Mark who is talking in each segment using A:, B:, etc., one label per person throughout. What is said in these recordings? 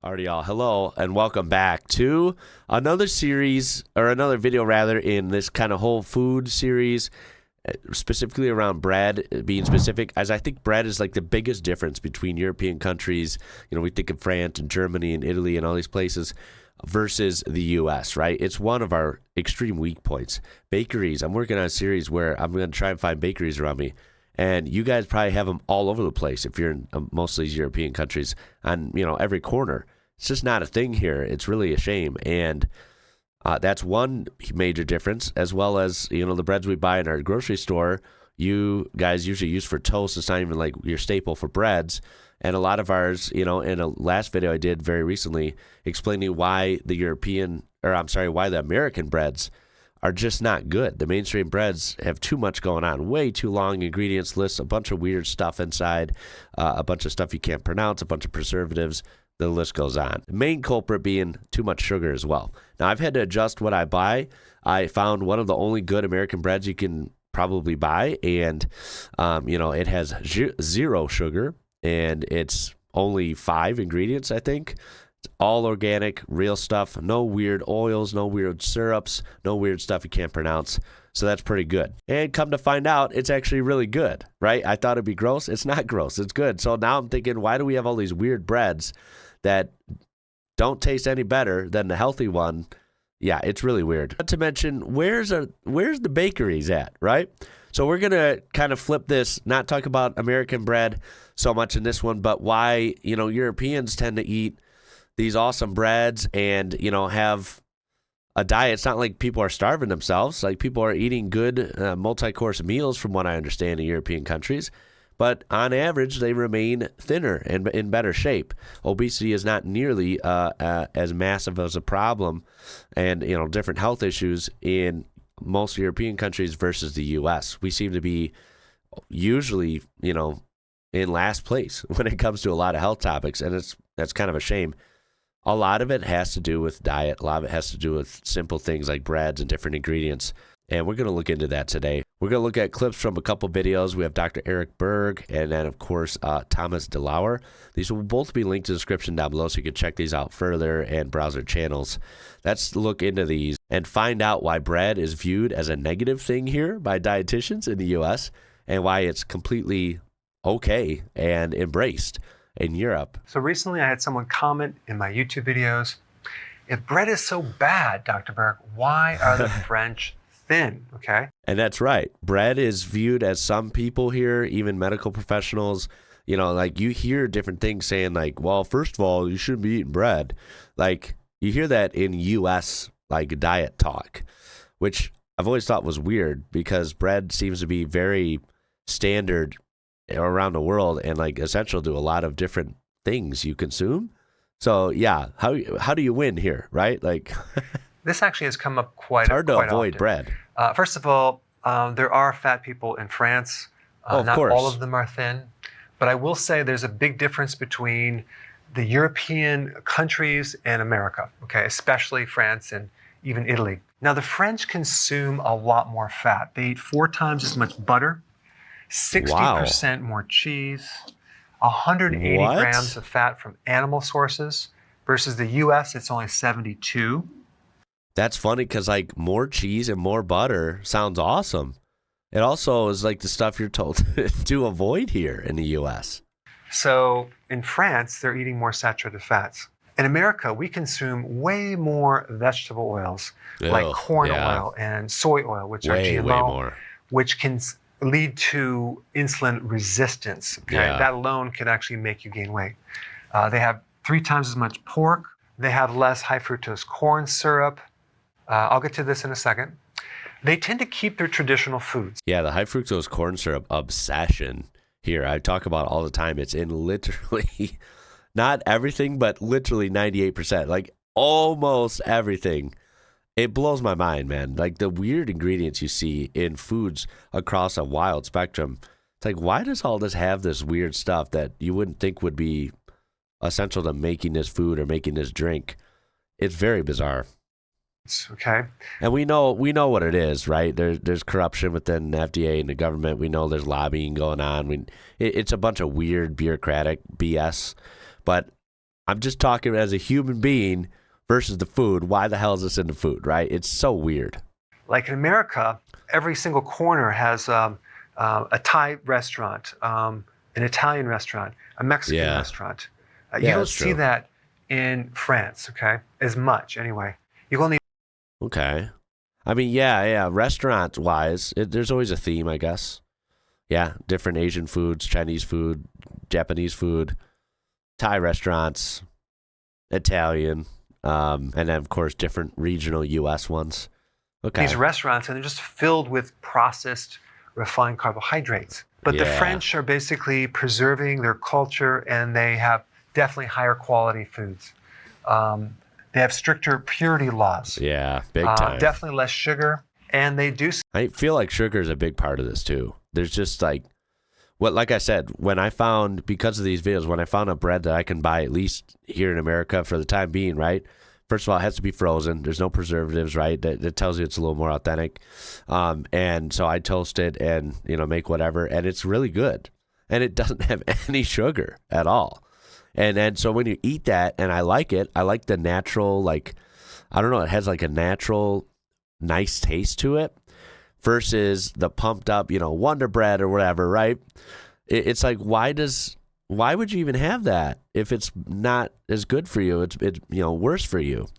A: Alrighty, y'all. Hello and welcome back to another series, or another video rather, in this kind of whole food series, specifically around bread. Being specific, as I think bread is like the biggest difference between European countries. You know, we think of France and Germany and Italy and all these places versus the U.S., right? It's one of our extreme weak points. Bakeries. I'm working on a series where I'm going to try and find bakeries around me. And you guys probably have them all over the place if you're in most of these European countries on, every corner. It's just not a thing here. It's really a shame. And that's one major difference, as well as, the breads we buy in our grocery store, you guys usually use for toast. It's not even like your staple for breads. And a lot of ours, in a last video I did very recently explaining why the American breads are just not good. The mainstream breads have too much going on, way too long ingredients lists, a bunch of weird stuff inside, a bunch of stuff you can't pronounce, a bunch of preservatives. The list goes on. The main culprit being too much sugar as well. Now, I've had to adjust what I buy. I found one of the only good American breads you can probably buy, and it has zero sugar, and it's only 5 ingredients, I think. It's all organic, real stuff. No weird oils, no weird syrups, no weird stuff you can't pronounce. So that's pretty good. And come to find out, it's actually really good, right? I thought it'd be gross. It's not gross. It's good. So now I'm thinking, why do we have all these weird breads that don't taste any better than the healthy one? Yeah, it's really weird. Not to mention, where's the bakeries at, right? So we're going to kind of flip this, not talk about American bread so much in this one, but why, Europeans tend to eat these awesome breads and, have a diet. It's not like people are starving themselves. Like, people are eating good multi-course meals from what I understand in European countries. But on average, they remain thinner and in better shape. Obesity is not nearly as massive as a problem, and, different health issues in most European countries versus the U.S. We seem to be usually, in last place when it comes to a lot of health topics, and that's kind of a shame. A lot of it has to do with diet. A lot of it has to do with simple things like breads and different ingredients. And we're going to look into that today. We're going to look at clips from a couple videos. We have Dr. Eric Berg and then, of course, Thomas DeLauer. These will both be linked in the description down below so you can check these out further and browse their channels. Let's look into these and find out why bread is viewed as a negative thing here by dietitians in the U.S. and why it's completely okay and embraced in Europe.
B: So recently I had someone comment in my YouTube videos, if bread is so bad, Dr. Berg, why are the French thin? Okay.
A: And that's right. Bread is viewed as, some people here, even medical professionals, like, you hear different things saying like, well, first of all, you shouldn't be eating bread. Like, you hear that in U.S. like diet talk, which I've always thought was weird because bread seems to be very standard around the world and like essential to a lot of different things you consume. So yeah, how do you win here, right? Like,
B: this actually has come up quite
A: it's hard to avoid
B: often.
A: bread.
B: First of all, there are fat people in France.
A: Of
B: not
A: course.
B: all of them are thin, but I will say there's a big difference between the European countries and America, okay, especially France and even Italy. Now, the French consume a lot more fat. They eat 4 times as much butter, 60% more cheese, 180 grams of fat from animal sources, versus the U.S., it's only 72.
A: That's funny because, like, more cheese and more butter sounds awesome. It also is like the stuff you're told to avoid here in the U.S.
B: So in France, they're eating more saturated fats. In America, we consume way more vegetable oils, like corn oil and soy oil, which are GMO,
A: way more.
B: Which can lead to insulin resistance. Okay? That alone could actually make you gain weight. They have 3 times as much pork. They have less high fructose corn syrup. I'll get to this in a second. They tend to keep their traditional foods.
A: Yeah, the high fructose corn syrup obsession here, I talk about all the time. It's in literally, not everything, but literally 98%. Like, almost everything. It blows my mind, man. Like, the weird ingredients you see in foods across a wild spectrum. It's like, why does all this have this weird stuff that you wouldn't think would be essential to making this food or making this drink? It's very bizarre.
B: Okay.
A: And we know what it is, right? There's corruption within the FDA and the government. We know there's lobbying going on. It's a bunch of weird bureaucratic BS. But I'm just talking as a human being versus the food. Why the hell is this in the food, right? It's so weird.
B: Like in America, every single corner has a Thai restaurant, an Italian restaurant, a Mexican restaurant. You don't see that in France, okay? As much, anyway. You only.
A: Okay. I mean, yeah. Restaurant-wise, there's always a theme, I guess. Yeah, different Asian foods, Chinese food, Japanese food, Thai restaurants, Italian, and then, of course, different regional U.S. ones. Okay.
B: These restaurants, and they're just filled with processed, refined carbohydrates. But the French are basically preserving their culture, and they have definitely higher quality foods. They have stricter purity laws.
A: Yeah, big time.
B: Definitely less sugar, and they do.
A: I feel like sugar is a big part of this too. There's just like I said, because of these videos, when I found a bread that I can buy at least here in America for the time being, right? First of all, it has to be frozen. There's no preservatives, right? That tells you it's a little more authentic. And so I toast it and, make whatever. And it's really good. And it doesn't have any sugar at all. And so when you eat that, and I like it, I like the natural, I don't know, it has like a natural, nice taste to it versus the pumped up, Wonder Bread or whatever, right? It's like, why would you even have that if it's not as good for you? It's worse for you.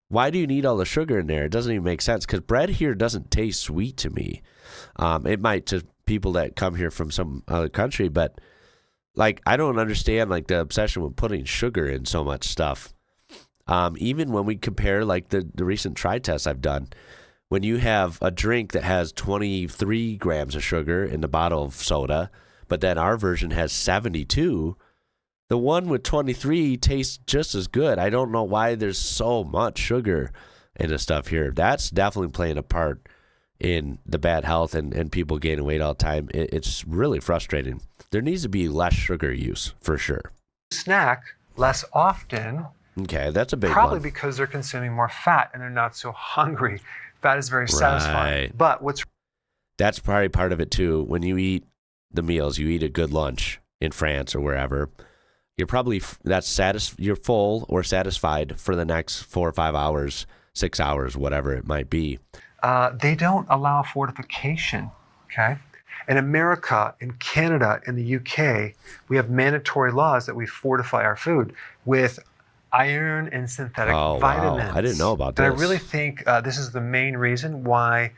A: Why do you need all the sugar in there? It doesn't even make sense because bread here doesn't taste sweet to me. It might to people that come here from some other country, but I don't understand the obsession with putting sugar in so much stuff. Even when we compare the recent try tests I've done, when you have a drink that has 23 grams of sugar in the bottle of soda, but then our version has 72, the one with 23 tastes just as good. I don't know why there's so much sugar in the stuff here. That's definitely playing a part in the bad health and people gaining weight all the time. It's really frustrating. There needs to be less sugar use for sure.
B: Snack less often.
A: Okay, that's a big
B: probably
A: one.
B: Because they're consuming more fat and they're not so hungry. Fat is very satisfying. But
A: that's probably part of it too. When you eat the meals, you eat a good lunch in France or wherever, you're probably you're full or satisfied for the next 4 or 5 hours, 6 hours, whatever it might be.
B: They don't allow fortification, okay? In America, in Canada, in the UK, we have mandatory laws that we fortify our food with iron and synthetic vitamins.
A: Wow. I didn't know about this.
B: And I really think this is the main reason why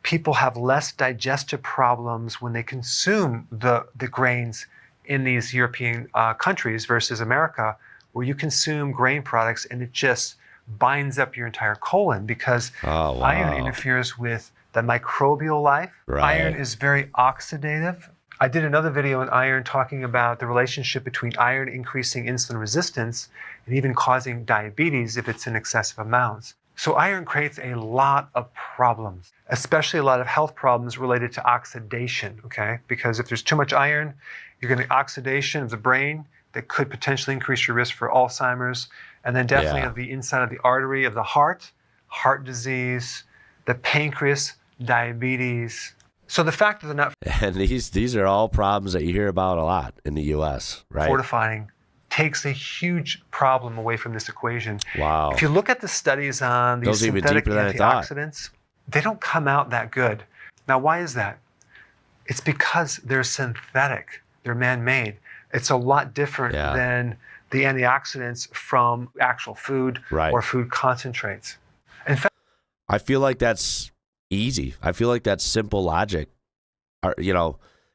B: people have less digestive problems when they consume the grains in these European countries versus America, where you consume grain products and it just binds up your entire colon because iron interferes with the microbial life.
A: Right.
B: Iron is very oxidative. I did another video on iron talking about the relationship between iron increasing insulin resistance and even causing diabetes if it's in excessive amounts. So iron creates a lot of problems, especially a lot of health problems related to oxidation, okay? Because if there's too much iron, you're going to oxidation of the brain that could potentially increase your risk for Alzheimer's, and then definitely of the inside of the artery of the heart disease, the pancreas, diabetes. So the fact that they're not
A: and these are all problems that you hear about a lot in the U.S., right?
B: Fortifying takes a huge problem away from this equation.
A: Wow.
B: If you look at the studies on these synthetic antioxidants, they don't come out that good. Now, why is that? It's because they're synthetic. They're man-made. It's a lot different than the antioxidants from actual food or food concentrates. In fact,
A: I feel like that's easy. I feel like that's simple logic.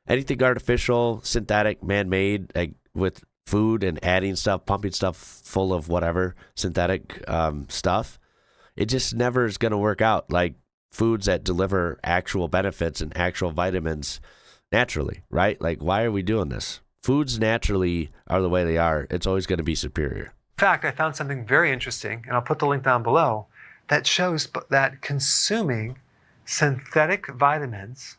A: Anything artificial, synthetic, man-made, with food and adding stuff, pumping stuff full of whatever synthetic stuff, it just never is going to work out like foods that deliver actual benefits and actual vitamins naturally, right? Why are we doing this? Foods naturally are the way they are. It's always going to be superior.
B: In fact, I found something very interesting, and I'll put the link down below, that shows that consuming synthetic vitamins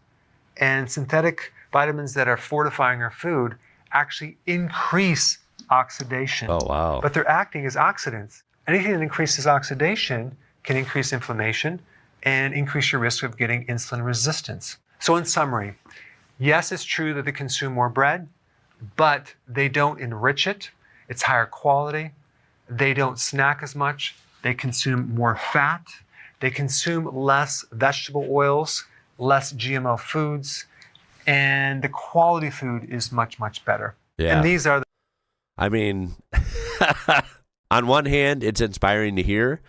B: and synthetic vitamins that are fortifying our food actually increase oxidation.
A: Oh, wow.
B: But they're acting as oxidants. Anything that increases oxidation can increase inflammation and increase your risk of getting insulin resistance. So in summary, yes, it's true that they consume more bread, but they don't enrich it. It's higher quality. They don't snack as much. They consume more fat. They consume less vegetable oils, less GMO foods, and the quality food is much, much better.
A: Yeah.
B: And these are the
A: I mean, on one hand, it's inspiring to hear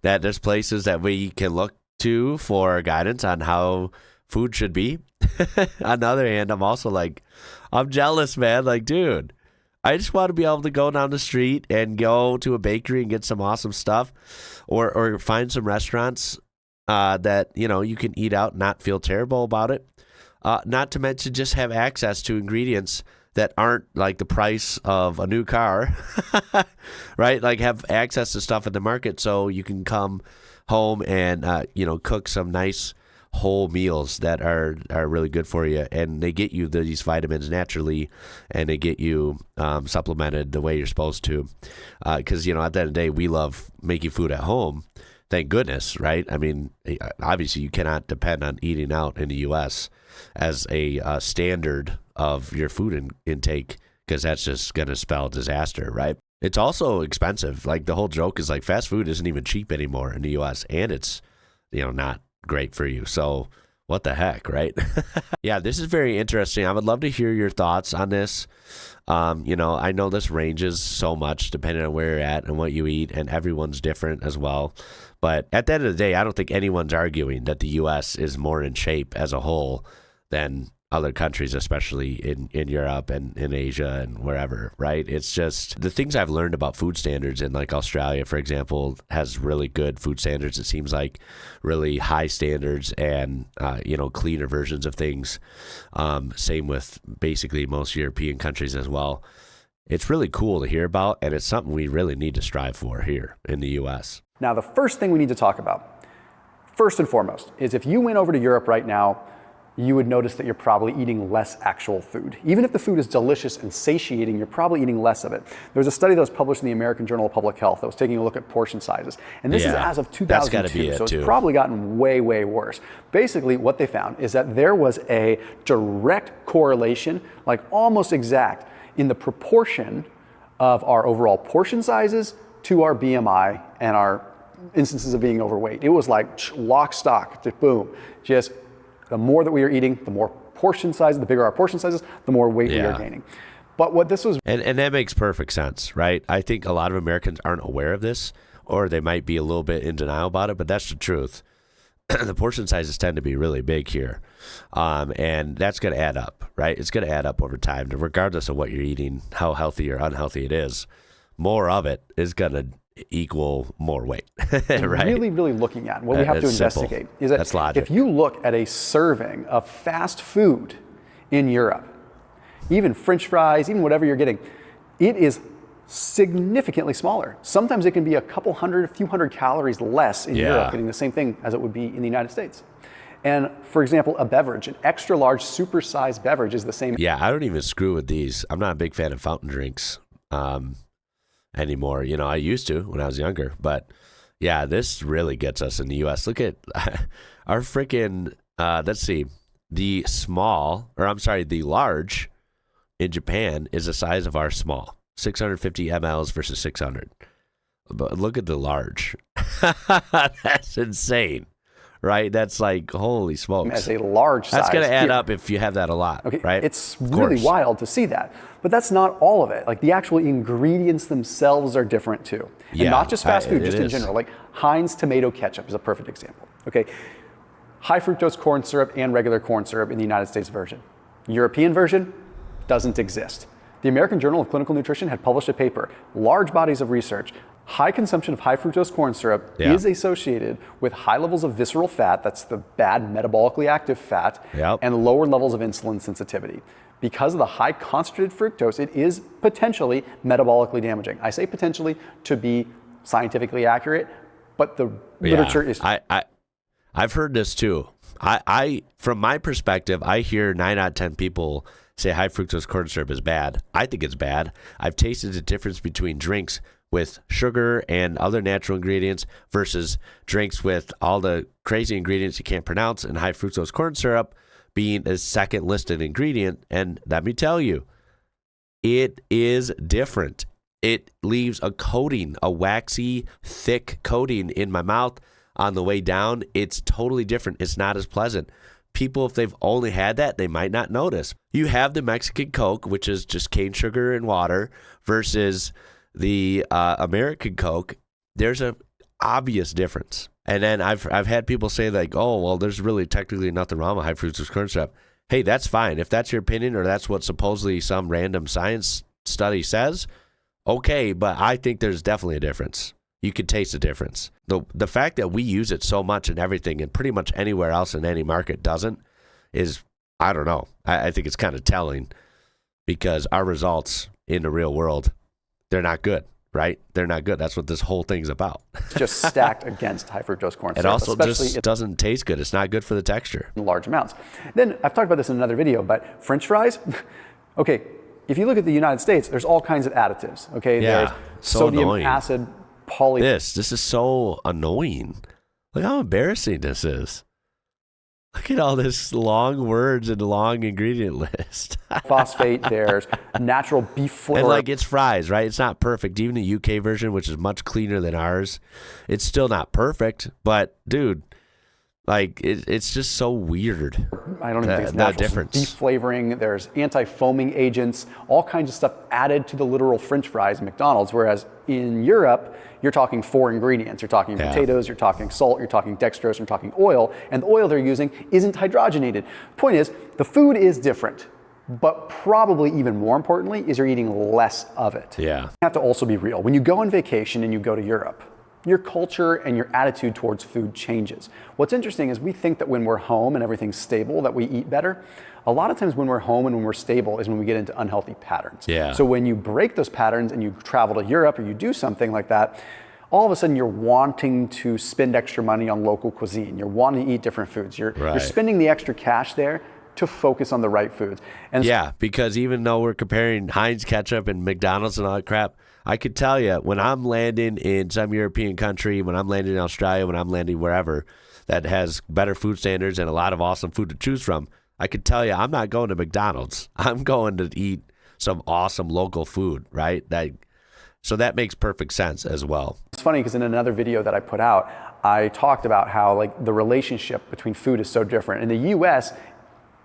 A: that there's places that we can look to for guidance on how food should be. On the other hand, I'm also like, I'm jealous, man. Like, dude, I just want to be able to go down the street and go to a bakery and get some awesome stuff, or find some restaurants that, you know, you can eat out and not feel terrible about it. Not to mention just have access to ingredients that aren't like the price of a new car, right? Like have access to stuff in the market so you can come home and, cook some nice whole meals that are really good for you. And they get you these vitamins naturally, and they get you supplemented the way you're supposed to. Because, at the end of the day, we love making food at home. Thank goodness, right? I mean, obviously you cannot depend on eating out in the U.S. as a standard of your food intake, because that's just going to spell disaster, right? It's also expensive. Like the whole joke is like fast food isn't even cheap anymore in the U.S. and it's, not great for you. So what the heck, right? Yeah, this is very interesting. I would love to hear your thoughts on this. I know this ranges so much depending on where you're at and what you eat, and everyone's different as well. But at the end of the day, I don't think anyone's arguing that the U.S. is more in shape as a whole than other countries, especially in Europe and in Asia and wherever, right? It's just the things I've learned about food standards in like Australia, for example, has really good food standards. It seems like really high standards and, cleaner versions of things. Same with basically most European countries as well. It's really cool to hear about, and it's something we really need to strive for here in the U.S.
C: Now, the first thing we need to talk about, first and foremost, is if you went over to Europe right now, you would notice that you're probably eating less actual food. Even if the food is delicious and satiating, you're probably eating less of it. There was a study that was published in the American Journal of Public Health that was taking a look at portion sizes. And this is as of 2002, so it's probably gotten way, way worse. Basically, what they found is that there was a direct correlation, like almost exact, in the proportion of our overall portion sizes to our BMI and our instances of being overweight. It was like lock, stock, just boom. Just the more that we are eating, the more portion size, the bigger our portion sizes, the more weight we are gaining. But what this was...
A: And that makes perfect sense, right? I think a lot of Americans aren't aware of this, or they might be a little bit in denial about it, but that's the truth. The portion sizes tend to be really big here. And that's going to add up, right? It's going to add up over time, regardless of what you're eating, how healthy or unhealthy it is. More of it is going to equal more weight, right?
C: Really, really looking at what we have to investigate is that if you look at a serving of fast food in Europe, even French fries, even whatever you're getting, it is significantly smaller. Sometimes it can be a few hundred calories less in Europe, getting the same thing as it would be in the United States. And for example, a beverage, an extra large super-sized beverage is the same.
A: Yeah, I don't even screw with these. I'm not a big fan of fountain drinks anymore. I used to when I was younger, but yeah, this really gets us in the U.S. Look at our freaking, let's see, the large in Japan is the size of our small, 650 mLs versus 600. But look at the large. That's insane, right? That's like, holy smokes.
C: As a large size.
A: That's going to add up if you have that a lot, right?
C: It's really wild to see that. But that's not all of it. Like the actual ingredients themselves are different too. And not just fast food, just in general. Like Heinz tomato ketchup is a perfect example. Okay, high fructose corn syrup and regular corn syrup in the United States version. European version doesn't exist. The American Journal of Clinical Nutrition had published a paper, large bodies of research. High consumption of high fructose corn syrup is associated with high levels of visceral fat, that's the bad metabolically active fat, and lower levels of insulin sensitivity. Because of the high concentrated fructose, it is potentially metabolically damaging. I say potentially to be scientifically accurate, but the literature is...
A: I've heard this too. I from my perspective, I hear 9 out of 10 people say high fructose corn syrup is bad. I think it's bad. I've tasted the difference between drinks with sugar and other natural ingredients versus drinks with all the crazy ingredients you can't pronounce, and high fructose corn syrup being a second listed ingredient. And let me tell you, it is different. it leaves a coating, a waxy, thick coating in my mouth on the way down. It's totally different. It's not as pleasant. People, if they've only had that, they might not notice. You have the Mexican Coke, which is just cane sugar and water, versus the American Coke. There's a obvious difference. And then I've had people say like, oh, well, there's really technically nothing wrong with high fructose corn syrup. Hey, that's fine. If that's your opinion or that's what supposedly some random science study says, okay, but I think there's definitely a difference. You can taste the difference. The fact that we use it so much in everything and pretty much anywhere else in any market doesn't is, I don't know. I think it's kind of telling because our results in the real world, they're not good, right? They're not good. That's what this whole thing's about.
C: It's just stacked against high fructose corn syrup.
A: It also just doesn't taste good. It's not good for the texture.
C: In large amounts. Then I've talked about this in another video, but French fries, okay, if you look at the United States, there's all kinds of additives, okay?
A: Yeah,
C: there's
A: so
C: sodium,
A: annoying.
C: acid, poly.
A: This is so annoying. Look how embarrassing this is. Look at all this long words and long ingredient list.
C: Phosphate, there's natural beef flavor.
A: And like it's fries, right? It's not perfect. Even the UK version, which is much cleaner than ours, it's still not perfect. But dude, like it's just so weird.
C: I don't even think it's natural.
A: Difference.
C: Beef flavoring, there's anti-foaming agents, all kinds of stuff added to the literal French fries at McDonald's. Whereas in Europe, you're talking 4 ingredients. You're talking potatoes, you're talking salt, you're talking dextrose, you're talking oil, and the oil they're using isn't hydrogenated. Point is, the food is different, but probably even more importantly is you're eating less of it.
A: Yeah.
C: You have to also be real. When you go on vacation and you go to Europe, your culture and your attitude towards food changes. What's interesting is we think that when we're home and everything's stable, that we eat better. A lot of times when we're home and when we're stable is when we get into unhealthy patterns.
A: Yeah.
C: So when you break those patterns and you travel to Europe or you do something like that, all of a sudden you're wanting to spend extra money on local cuisine. You're wanting to eat different foods. You're spending the extra cash there to focus on the right foods. And
A: yeah, because even though we're comparing Heinz ketchup and McDonald's and all that crap, I could tell you when I'm landing in some European country, when I'm landing in Australia, when I'm landing wherever that has better food standards and a lot of awesome food to choose from, I could tell you I'm not going to McDonald's. I'm going to eat some awesome local food, right? So that makes perfect sense as well.
C: It's funny because in another video that I put out, I talked about how like the relationship between food is so different. In the US,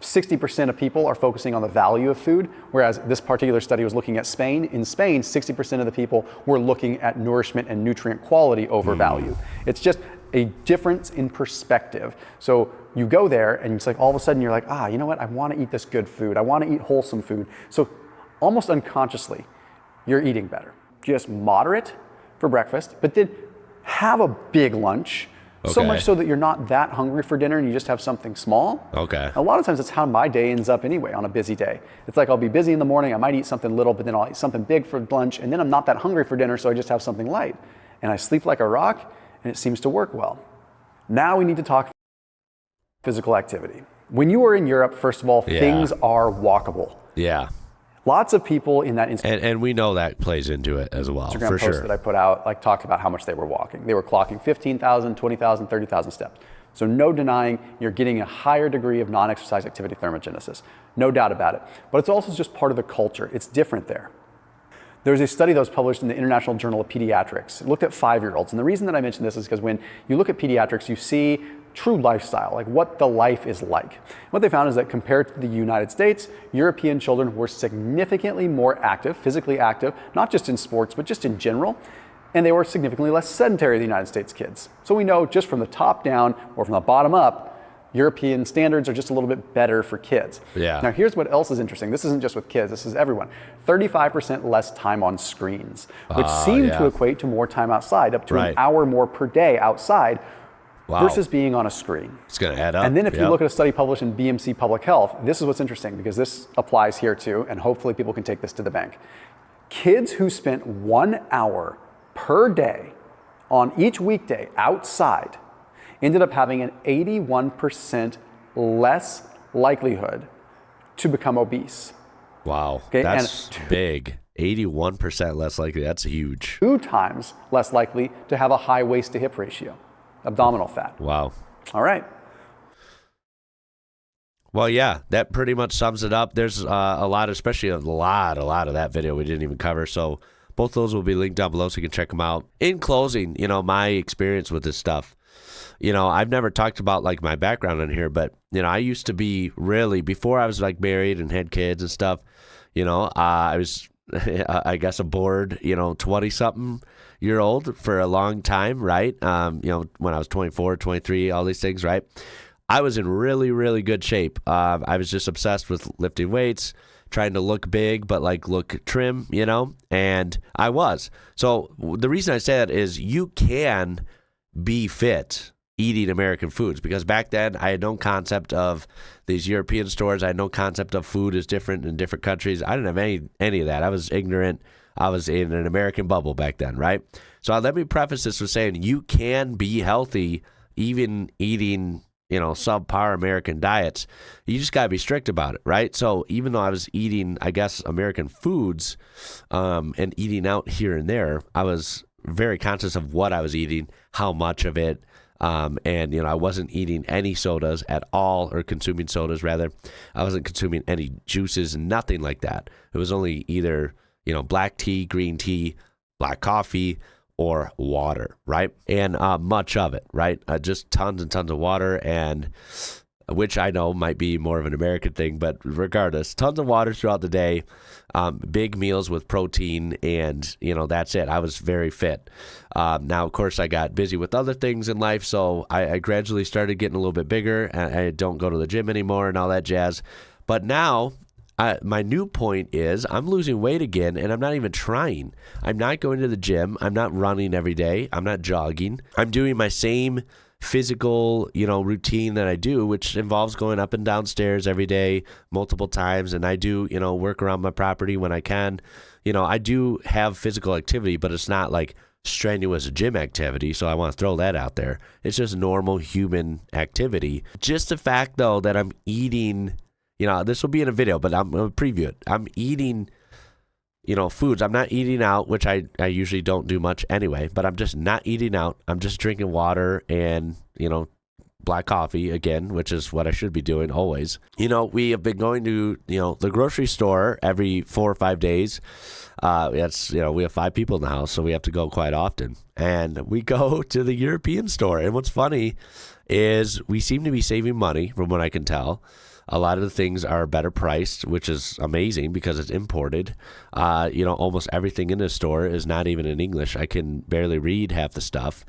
C: 60% of people are focusing on the value of food, whereas this particular study was looking at Spain. In Spain, 60% of the people were looking at nourishment and nutrient quality over value. It's just a difference in perspective. So you go there and it's like all of a sudden you're like, you know what? I want to eat this good food. I want to eat wholesome food. So almost unconsciously, you're eating better. Just moderate for breakfast, but then have a big lunch. So much so that you're not that hungry for dinner and you just have something small.
A: Okay.
C: A lot of times that's how my day ends up anyway on a busy day. It's like I'll be busy in the morning, I might eat something little, but then I'll eat something big for lunch, and then I'm not that hungry for dinner, so I just have something light. And I sleep like a rock, and it seems to work well. Now we need to talk physical activity. When you are in Europe, first of all, things are walkable.
A: Yeah.
C: Lots of people in that
A: and we know that plays into it as well,
C: Instagram
A: for
C: post
A: sure.
C: that I put out talked about how much they were walking. They were clocking 15,000, 20,000, 30,000 steps. So no denying you're getting a higher degree of non-exercise activity thermogenesis. No doubt about it. But it's also just part of the culture. It's different there. There's a study that was published in the International Journal of Pediatrics. It looked at 5-year-olds. And the reason that I mention this is because when you look at pediatrics, you see true lifestyle, like what the life is like. What they found is that compared to the United States, European children were significantly more active, physically active, not just in sports, but just in general. And they were significantly less sedentary than the United States kids. So we know just from the top down or from the bottom up, European standards are just a little bit better for kids.
A: Yeah.
C: Now here's what else is interesting. This isn't just with kids, this is everyone. 35% less time on screens, which seem to equate to more time outside, up to an hour more per day outside versus being on a screen.
A: It's going to add up.
C: And then if you look at a study published in BMC Public Health, this is what's interesting because this applies here too, and hopefully people can take this to the bank. Kids who spent 1 hour per day on each weekday outside ended up having an 81% less likelihood to become obese.
A: Wow,
C: Okay,
A: that's big. 81% less likely, that's huge.
C: 2 times less likely to have a high waist to hip ratio, abdominal fat.
A: Wow.
C: All right.
A: Well, yeah, that pretty much sums it up. There's a lot, especially a lot of that video we didn't even cover. So Both those will be linked down below so you can check them out. In closing, my experience with this stuff. I've never talked about like my background on here, but I used to be really, before I was like married and had kids and stuff, I was I guess a bored 20-something-year-old for a long time, right? When I was 24, 23, all these things, right? I was in really, really good shape. I was just obsessed with lifting weights, trying to look big, but like look trim, and I was. So the reason I say that is you can be fit eating American foods, because back then I had no concept of these European stores. I had no concept of food is different in different countries. I didn't have any of that. I was ignorant. I was in an American bubble back then, right? So let me preface this with saying you can be healthy even eating subpar American diets. You just got to be strict about it, right? So even though I was eating, I guess, American foods and eating out here and there, I was very conscious of what I was eating, how much of it, and I wasn't eating any sodas at all, or consuming sodas rather. I wasn't consuming any juices, nothing like that. It was only either black tea, green tea, black coffee, or water, right? And much of it, right? Just tons and tons of water, and which I know might be more of an American thing, but regardless, tons of water throughout the day, big meals with protein, and that's it. I was very fit. Now, of course, I got busy with other things in life, so I gradually started getting a little bit bigger. I don't go to the gym anymore and all that jazz. But now, my new point is I'm losing weight again, and I'm not even trying. I'm not going to the gym. I'm not running every day. I'm not jogging. I'm doing my same physical, routine that I do, which involves going up and down stairs every day, multiple times. And I do, work around my property when I can. I do have physical activity, but it's not like strenuous gym activity. So I want to throw that out there. It's just normal human activity. Just the fact though, that I'm eating, this will be in a video, but I'm going to preview it. I'm eating, foods. I'm not eating out, which I usually don't do much anyway, but I'm just not eating out. I'm just drinking water and, black coffee again, which is what I should be doing always. We have been going to, the grocery store every 4 or 5 days. We have 5 people in the house, so we have to go quite often. And we go to the European store. And what's funny is we seem to be saving money from what I can tell. A lot of the things are better priced, which is amazing because it's imported. Almost everything in the store is not even in English. I can barely read half the stuff,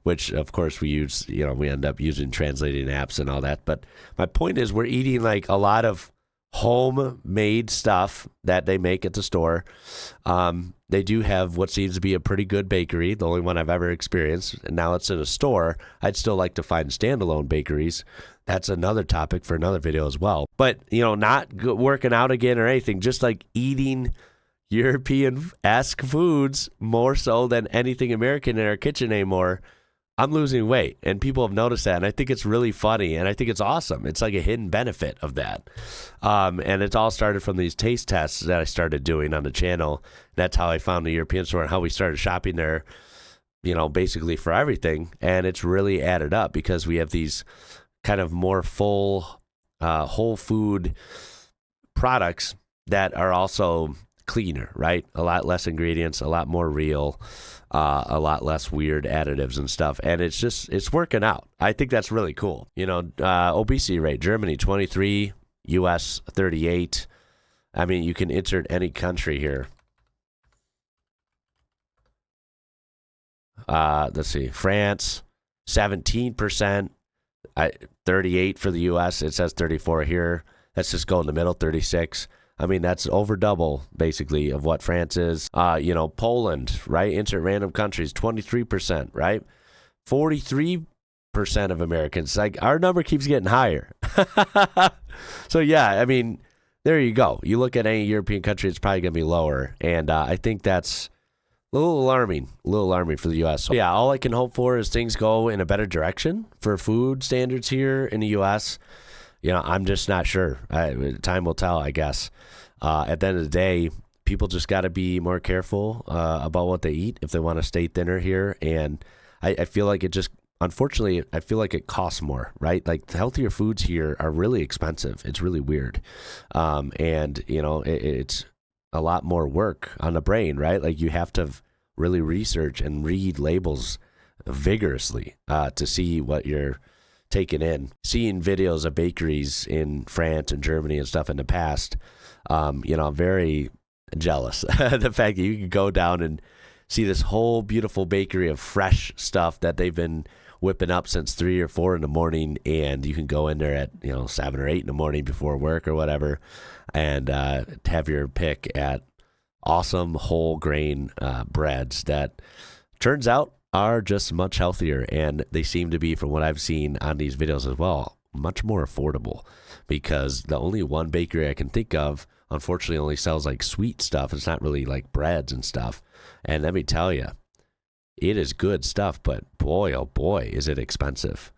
A: which of course we use, we end up using translating apps and all that. But my point is we're eating like a lot of homemade stuff that they make at the store. They do have what seems to be a pretty good bakery, the only one I've ever experienced. And now it's in a store. I'd still like to find standalone bakeries. That's another topic for another video as well. But, not working out again or anything, just like eating European-esque foods more so than anything American in our kitchen anymore. I'm losing weight, and people have noticed that, and I think it's really funny, and I think it's awesome. It's like a hidden benefit of that. And it's all started from these taste tests that I started doing on the channel. That's how I found the European store and how we started shopping there, basically for everything. And it's really added up because we have these kind of more full, whole food products that are also cleaner, right? A lot less ingredients, a lot more real, a lot less weird additives and stuff. And it's working out. I think that's really cool. Obesity rate, Germany, 23, US, 38. I mean, you can insert any country here. Let's see, France, 17%. 38 for the U.S. It says 34 here. Let's just go in the middle, 36. I mean, that's over double, basically, of what France is. Poland, right? Insert random countries, 23%, right? 43% of Americans. Like, our number keeps getting higher. So, yeah, I mean, there you go. You look at any European country, it's probably going to be lower. And I think that's a little alarming for the U.S. So, yeah, all I can hope for is things go in a better direction for food standards here in the U.S. I'm just not sure. Time will tell, I guess. At the end of the day, people just got to be more careful about what they eat if they want to stay thinner here. And I feel like unfortunately, I feel like it costs more, right? Like the healthier foods here are really expensive. It's really weird. It's a lot more work on the brain, right? Like you have to really research and read labels vigorously to see what you're taking in. Seeing videos of bakeries in France and Germany and stuff in the past, I'm very jealous. The fact that you can go down and see this whole beautiful bakery of fresh stuff that they've been whipping up since 3 or 4 in the morning, and you can go in there at 7 or 8 in the morning before work or whatever, and have your pick at awesome whole grain breads that turns out are just much healthier, and they seem to be, from what I've seen on these videos as well, much more affordable, because the only one bakery I can think of unfortunately only sells like sweet stuff. It's not really like breads and stuff. And let me tell you, it is good stuff, but boy, oh boy, is it expensive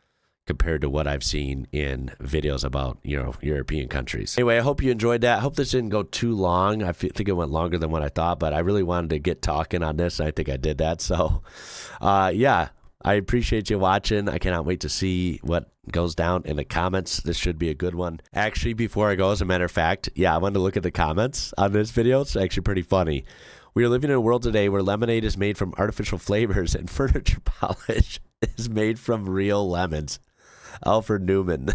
A: compared to what I've seen in videos about European countries. Anyway, I hope you enjoyed that. I hope this didn't go too long. I think it went longer than what I thought, but I really wanted to get talking on this, and I think I did that. So, yeah, I appreciate you watching. I cannot wait to see what goes down in the comments. This should be a good one. Actually, before I go, as a matter of fact, I wanted to look at the comments on this video. It's actually pretty funny. We are living in a world today where lemonade is made from artificial flavors and furniture polish is made from real lemons. Alfred Newman.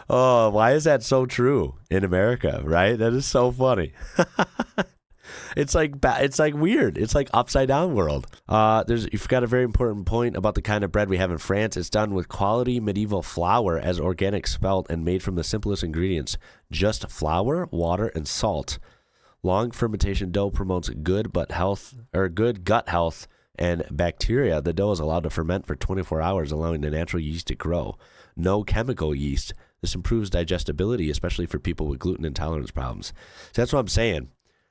A: Oh, why is that so true in America, right? That is so funny. It's like weird. It's like upside down world. You've got a very important point about the kind of bread we have in France. It's done with quality medieval flour, as organic spelt, and made from the simplest ingredients: just flour, water, and salt. Long fermentation dough promotes good gut health and bacteria. The dough is allowed to ferment for 24 hours, allowing the natural yeast to grow. No chemical yeast. This improves digestibility, especially for people with gluten intolerance problems. So that's what I'm saying.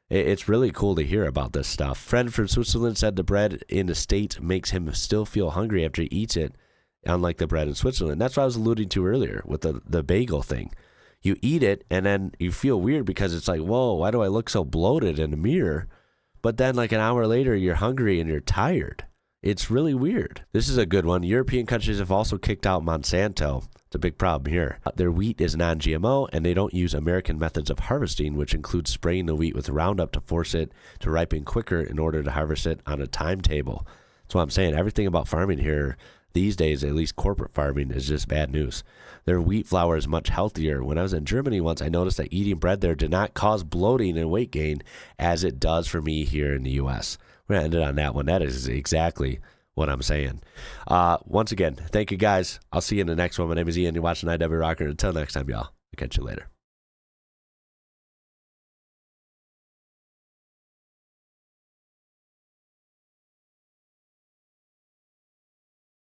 A: It's really cool to hear about this stuff. Friend from Switzerland said the bread in the States makes him still feel hungry after he eats it, unlike the bread in Switzerland. That's what I was alluding to earlier with the bagel thing. You eat it, and then you feel weird because it's like, whoa, why do I look so bloated in the mirror? But then like an hour later, you're hungry and you're tired. It's really weird. This is a good one. European countries have also kicked out Monsanto. It's a big problem here. Their wheat is non-GMO, and they don't use American methods of harvesting, which includes spraying the wheat with Roundup to force it to ripen quicker in order to harvest it on a timetable. That's what I'm saying. Everything about farming here these days, at least corporate farming, is just bad news. Their wheat flour is much healthier. When I was in Germany once, I noticed that eating bread there did not cause bloating and weight gain as it does for me here in the U.S. We're going to end it on that one. That is exactly what I'm saying. Once again, thank you guys. I'll see you in the next one. My name is Ian. You're watching IWrocker. Until next time, y'all. I'll catch you later.